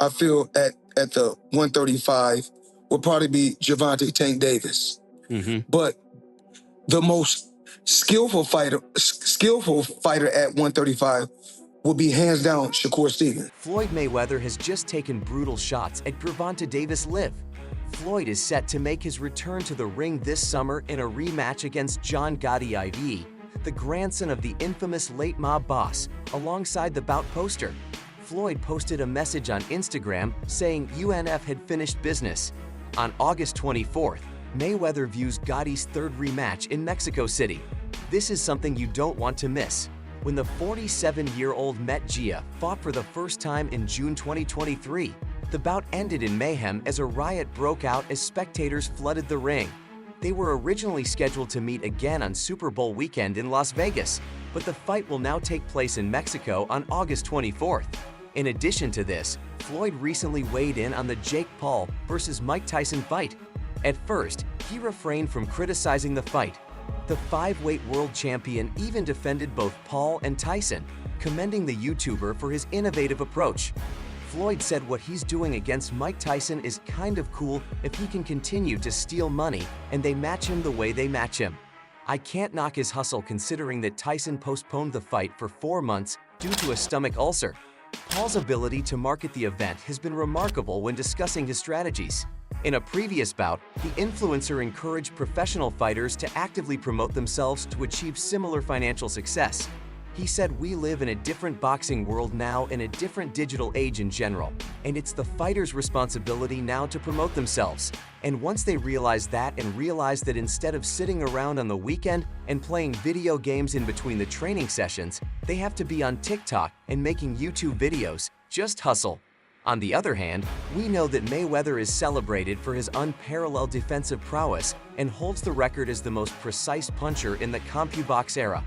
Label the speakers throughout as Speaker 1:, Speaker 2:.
Speaker 1: I feel at the 135 would probably be Gervonta Tank Davis. But the most skillful fighter at 135 will be hands down Shakur Stevenson.
Speaker 2: Floyd Mayweather has just taken brutal shots at Gervonta Davis live. Floyd is set to make his return to the ring this summer in a rematch against John Gotti III, the grandson of the infamous late mob boss, alongside the bout poster. Floyd posted a message on Instagram saying UNF had finished business. On August 24th, Mayweather views Gotti's third rematch in Mexico City. This is something you don't want to miss. When the 47-year-old met Gia fought for the first time in June 2023, the bout ended in mayhem as a riot broke out as spectators flooded the ring. They were originally scheduled to meet again on Super Bowl weekend in Las Vegas, but the fight will now take place in Mexico on August 24th. In addition to this, Floyd recently weighed in on the Jake Paul versus Mike Tyson fight. At first, he refrained from criticizing the fight. The 5-weight world champion even defended both Paul and Tyson, commending the YouTuber for his innovative approach. Floyd said what he's doing against Mike Tyson is kind of cool if he can continue to steal money and they match him the way they match him. I can't knock his hustle considering that Tyson postponed the fight for 4 months due to a stomach ulcer. Paul's ability to market the event has been remarkable when discussing his strategies. In a previous bout, the influencer encouraged professional fighters to actively promote themselves to achieve similar financial success. He said, "We live in a different boxing world now and a different digital age in general, and it's the fighters' responsibility now to promote themselves. And once they realize that and realize that instead of sitting around on the weekend and playing video games in between the training sessions, they have to be on TikTok and making YouTube videos, just hustle." On the other hand, we know that Mayweather is celebrated for his unparalleled defensive prowess and holds the record as the most precise puncher in the CompuBox era.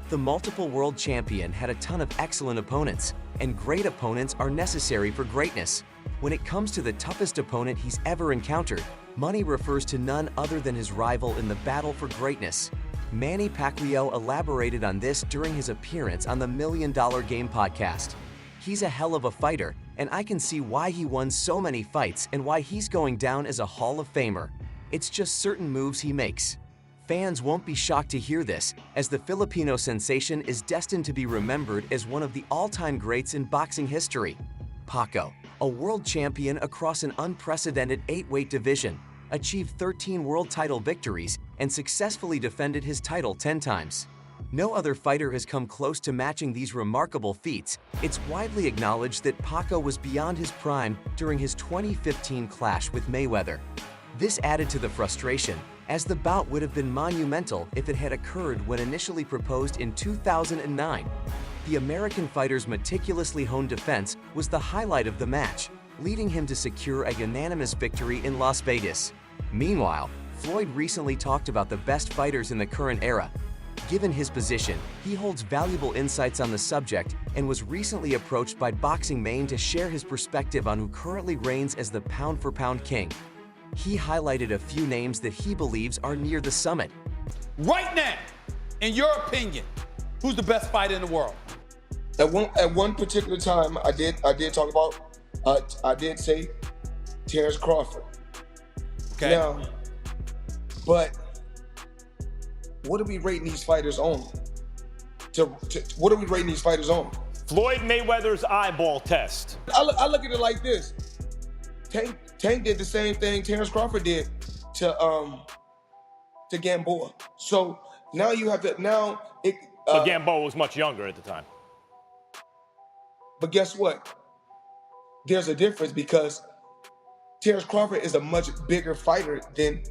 Speaker 2: The multiple world champion had a ton of excellent opponents, and great opponents are necessary for greatness. When it comes to the toughest opponent he's ever encountered, money refers to none other than his rival in the battle for greatness. Manny Pacquiao elaborated on this during his appearance on the $1 Million Game podcast. "He's a hell of a fighter, and I can see why he won so many fights and why he's going down as a Hall of Famer. It's just certain moves he makes." Fans won't be shocked to hear this, as the Filipino sensation is destined to be remembered as one of the all-time greats in boxing history. Paco, a world champion across an unprecedented 8-weight division, achieved 13 world title victories and successfully defended his title 10 times. No other fighter has come close to matching these remarkable feats. It's widely acknowledged that Paco was beyond his prime during his 2015 clash with Mayweather. This added to the frustration, as the bout would have been monumental if it had occurred when initially proposed in 2009. The American fighter's meticulously honed defense was the highlight of the match, leading him to secure a unanimous victory in Las Vegas. Meanwhile, Floyd recently talked about the best fighters in the current era. Given his position, he holds valuable insights on the subject and was recently approached by Boxing Maine to share his perspective on who currently reigns as the pound-for-pound king. He highlighted a few names that he believes are near the summit.
Speaker 3: Right now, in your opinion, who's the best fighter in the world?
Speaker 1: At one particular time, I did talk about, I did say Terrence Crawford.
Speaker 3: Okay.
Speaker 1: Now, but what are we rating these fighters on? What are we rating these fighters on?
Speaker 4: Floyd Mayweather's eyeball test.
Speaker 1: I look at it like this. Tank did the same thing Terrence Crawford did to Gamboa. So now you have to
Speaker 4: So Gamboa was much younger at the time.
Speaker 1: But guess what? There's a difference because Terrence Crawford is a much bigger fighter than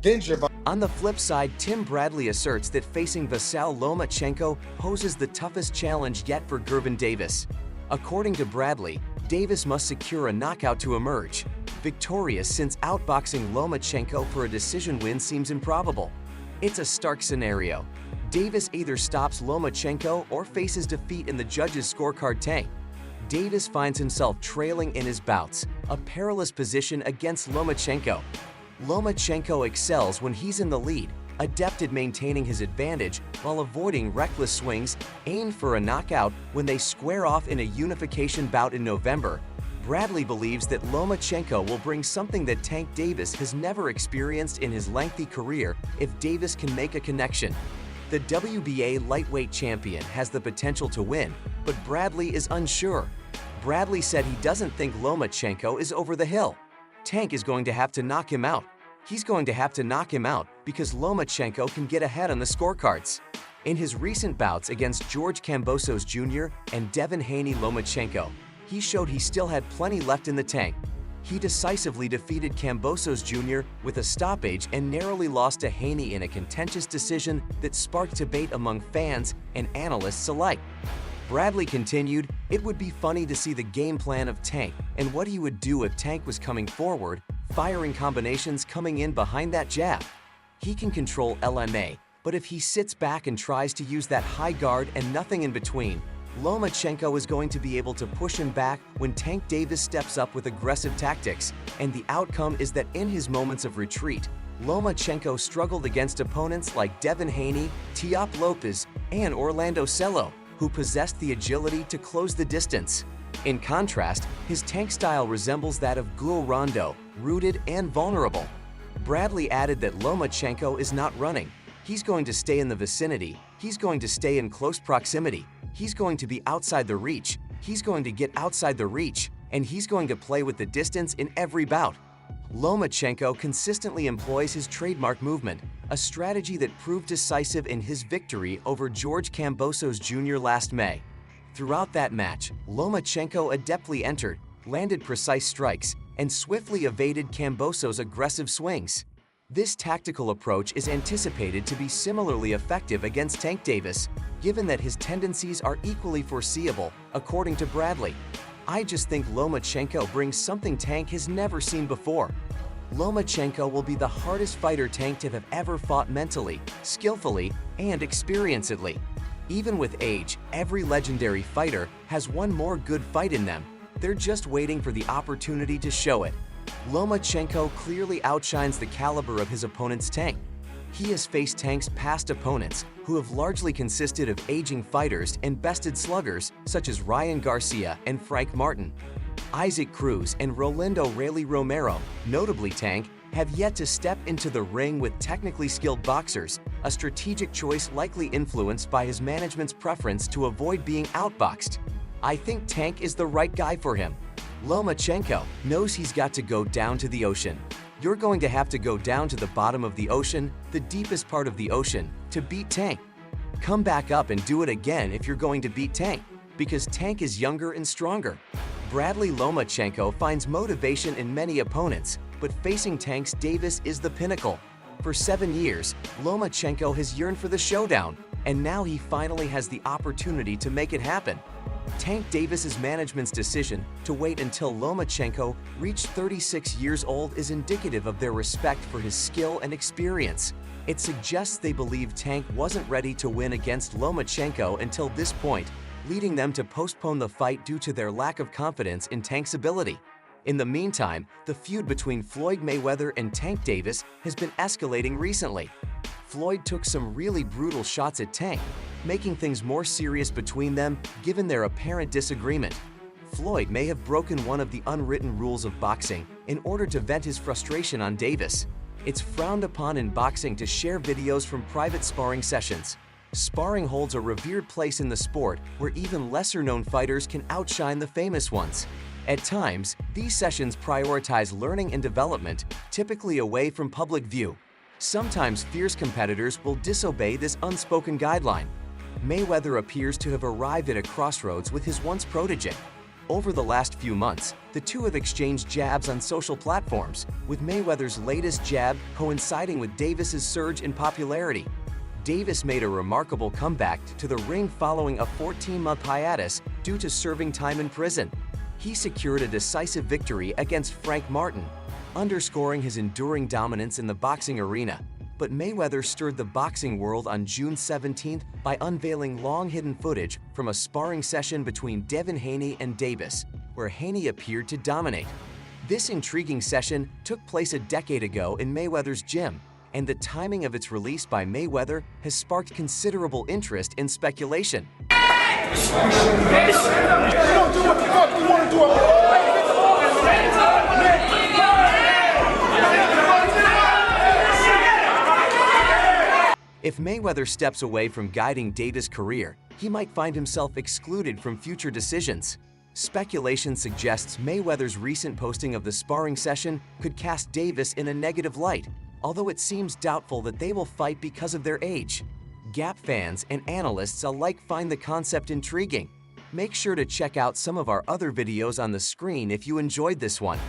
Speaker 1: Gervonta.
Speaker 2: On the flip side, Tim Bradley asserts that facing Vasily Lomachenko poses the toughest challenge yet for Gervonta Davis. According to Bradley, Davis must secure a knockout to emerge. Victorious, since outboxing Lomachenko for a decision win seems improbable. It's a stark scenario. Davis either stops Lomachenko or faces defeat in the judges' scorecard tank. Davis finds himself trailing in his bouts, a perilous position against Lomachenko. Lomachenko excels when he's in the lead, adept at maintaining his advantage while avoiding reckless swings aimed for a knockout when they square off in a unification bout in November. Bradley believes that Lomachenko will bring something that Tank Davis has never experienced in his lengthy career if Davis can make a connection. The WBA lightweight champion has the potential to win, but Bradley is unsure. Bradley said he doesn't think Lomachenko is over the hill. Tank is going to have to knock him out. He's going to have to knock him out because Lomachenko can get ahead on the scorecards. In his recent bouts against George Kambosos Jr. and Devin Haney Lomachenko, he showed he still had plenty left in the tank. He decisively defeated Kambosos Jr. with a stoppage and narrowly lost to Haney in a contentious decision that sparked debate among fans and analysts alike. Bradley continued, "It would be funny to see the game plan of Tank and what he would do if Tank was coming forward, firing combinations coming in behind that jab. He can control LMA, but if he sits back and tries to use that high guard and nothing in between, Lomachenko is going to be able to push him back when Tank Davis steps up with aggressive tactics, and the outcome is that in his moments of retreat, Lomachenko struggled against opponents like Devin Haney, Teop Lopez, and Orlando Cello, who possessed the agility to close the distance. In contrast, his Tank style resembles that of Guo Rondo, rooted and vulnerable." Bradley added that Lomachenko is not running. He's going to stay in the vicinity. He's going to stay in close proximity. He's going to be outside the reach. He's going to get outside the reach, and he's going to play with the distance in every bout. Lomachenko consistently employs his trademark movement, a strategy that proved decisive in his victory over George Kambosos Jr. last May. Throughout that match, Lomachenko adeptly entered, landed precise strikes, and swiftly evaded Kambosos' aggressive swings. This tactical approach is anticipated to be similarly effective against Tank Davis, given that his tendencies are equally foreseeable, according to Bradley. "I just think Lomachenko brings something Tank has never seen before. Lomachenko will be the hardest fighter Tank to have ever fought mentally, skillfully, and experienceedly. Even with age, every legendary fighter has one more good fight in them. They're just waiting for the opportunity to show it." Lomachenko clearly outshines the caliber of his opponent's Tank. He has faced Tank's past opponents, who have largely consisted of aging fighters and bested sluggers such as Ryan Garcia and Frank Martin. Isaac Cruz and Rolindo Rayleigh Romero, notably Tank, have yet to step into the ring with technically skilled boxers, a strategic choice likely influenced by his management's preference to avoid being outboxed. "I think Tank is the right guy for him. Lomachenko knows he's got to go down to the ocean. You're going to have to go down to the bottom of the ocean, the deepest part of the ocean, to beat Tank. Come back up and do it again if you're going to beat Tank, because Tank is younger and stronger." Bradley Lomachenko finds motivation in many opponents, but facing Tank's Davis is the pinnacle. For 7 years, Lomachenko has yearned for the showdown, and now he finally has the opportunity to make it happen. Tank Davis's management's decision to wait until Lomachenko reached 36 years old is indicative of their respect for his skill and experience. It suggests they believe Tank wasn't ready to win against Lomachenko until this point, leading them to postpone the fight due to their lack of confidence in Tank's ability. In the meantime, the feud between Floyd Mayweather and Tank Davis has been escalating recently. Floyd took some really brutal shots at Tank, making things more serious between them given their apparent disagreement. Floyd may have broken one of the unwritten rules of boxing in order to vent his frustration on Davis. It's frowned upon in boxing to share videos from private sparring sessions. Sparring holds a revered place in the sport where even lesser-known fighters can outshine the famous ones. At times, these sessions prioritize learning and development, typically away from public view. Sometimes fierce competitors will disobey this unspoken guideline. Mayweather appears to have arrived at a crossroads with his once protege. Over the last few months, the two have exchanged jabs on social platforms, with Mayweather's latest jab coinciding with Davis's surge in popularity. Davis made a remarkable comeback to the ring following a 14-month hiatus due to serving time in prison. He secured a decisive victory against Frank Martin, underscoring his enduring dominance in the boxing arena. But Mayweather stirred the boxing world on June 17th by unveiling long-hidden footage from a sparring session between Devin Haney and Davis, where Haney appeared to dominate. This intriguing session took place a decade ago in Mayweather's gym, and the timing of its release by Mayweather has sparked considerable interest in speculation. If Mayweather steps away from guiding Davis' career, he might find himself excluded from future decisions. Speculation suggests Mayweather's recent posting of the sparring session could cast Davis in a negative light, although it seems doubtful that they will fight because of their age. Gap fans and analysts alike find the concept intriguing. Make sure to check out some of our other videos on the screen if you enjoyed this one.